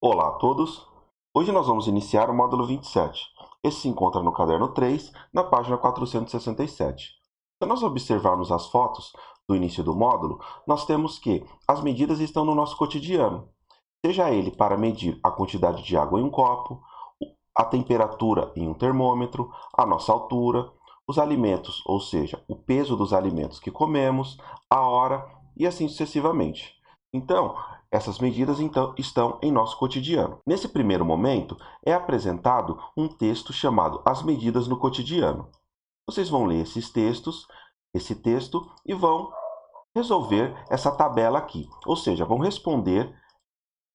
Olá a todos! Hoje nós vamos iniciar o módulo 27. Esse se encontra no caderno 3, na página 467. Se nós observarmos as fotos do início do módulo, nós temos que as medidas estão no nosso cotidiano, seja ele para medir a quantidade de água em um copo, a temperatura em um termômetro, a nossa altura, os alimentos, ou seja, o peso dos alimentos que comemos, a hora e assim sucessivamente. Então, essas medidas estão em nosso cotidiano. Nesse primeiro momento, é apresentado um texto chamado As Medidas no Cotidiano. Vocês vão ler esse texto e vão resolver essa tabela aqui, ou seja, vão responder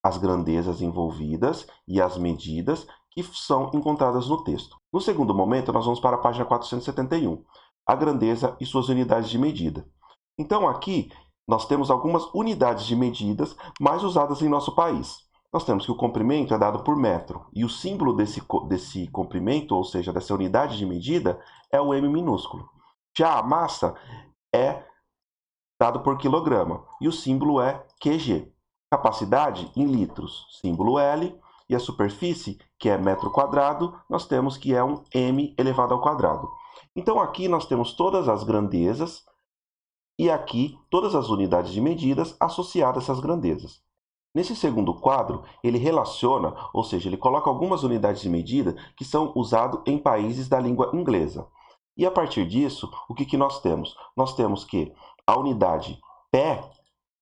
as grandezas envolvidas e as medidas que são encontradas no texto. No segundo momento, nós vamos para a página 471, a grandeza e suas unidades de medida. Então, aqui nós temos algumas unidades de medidas mais usadas em nosso país. Nós temos que o comprimento é dado por metro, e o símbolo desse comprimento, ou seja, dessa unidade de medida, é o M minúsculo. Já a massa é dado por quilograma, e o símbolo é QG. Capacidade em litros, símbolo L, e a superfície, que é metro quadrado, nós temos que é um m elevado ao quadrado. Então, aqui nós temos todas as grandezas e aqui todas as unidades de medidas associadas a essas grandezas. Nesse segundo quadro, ele relaciona, ou seja, ele coloca algumas unidades de medida que são usadas em países da língua inglesa. E a partir disso, o que nós temos? Nós temos que a unidade pé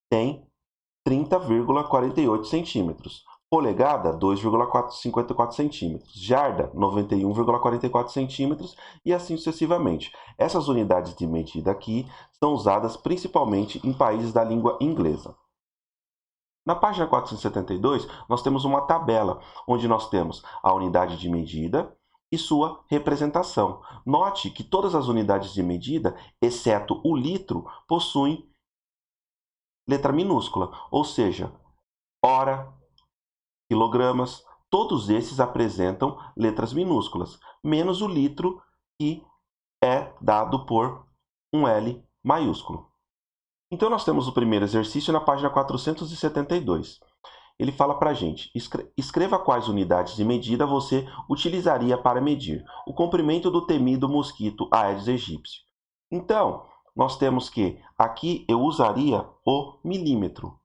tem 30,48 centímetros. Polegada, 2,54 centímetros. Jarda, 91,44 centímetros e assim sucessivamente. Essas unidades de medida aqui são usadas principalmente em países da língua inglesa. Na página 472, nós temos uma tabela, onde nós temos a unidade de medida e sua representação. Note que todas as unidades de medida, exceto o litro, possuem letra minúscula, ou seja, hora, quilogramas, todos esses apresentam letras minúsculas, menos o litro, que é dado por um L maiúsculo. Então, nós temos o primeiro exercício na página 472. Ele fala para a gente, escreva quais unidades de medida você utilizaria para medir o comprimento do temido mosquito Aedes aegypti. Então, nós temos que aqui eu usaria o milímetro.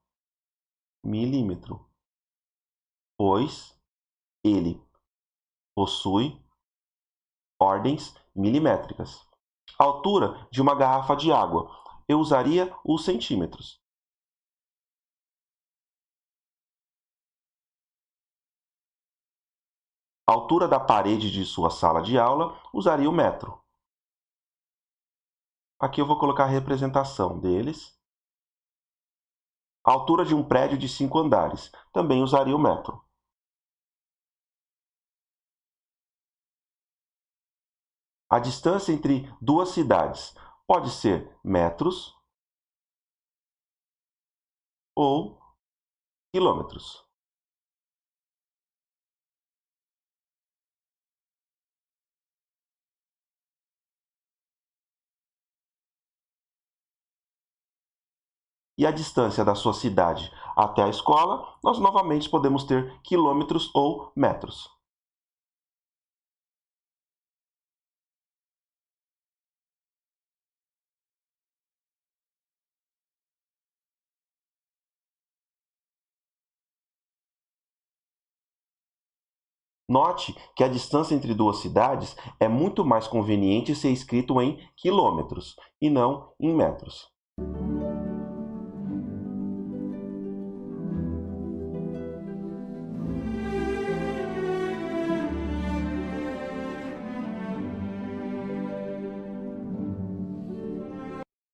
Milímetro. Pois ele possui ordens milimétricas. A altura de uma garrafa de água, eu usaria os centímetros. A altura da parede de sua sala de aula, usaria o metro. Aqui eu vou colocar a representação deles. A altura de um prédio de 5 andares, também usaria o metro. A distância entre duas cidades pode ser metros ou quilômetros. E a distância da sua cidade até a escola, nós novamente podemos ter quilômetros ou metros. Note que a distância entre duas cidades é muito mais conveniente ser escrito em quilômetros e não em metros.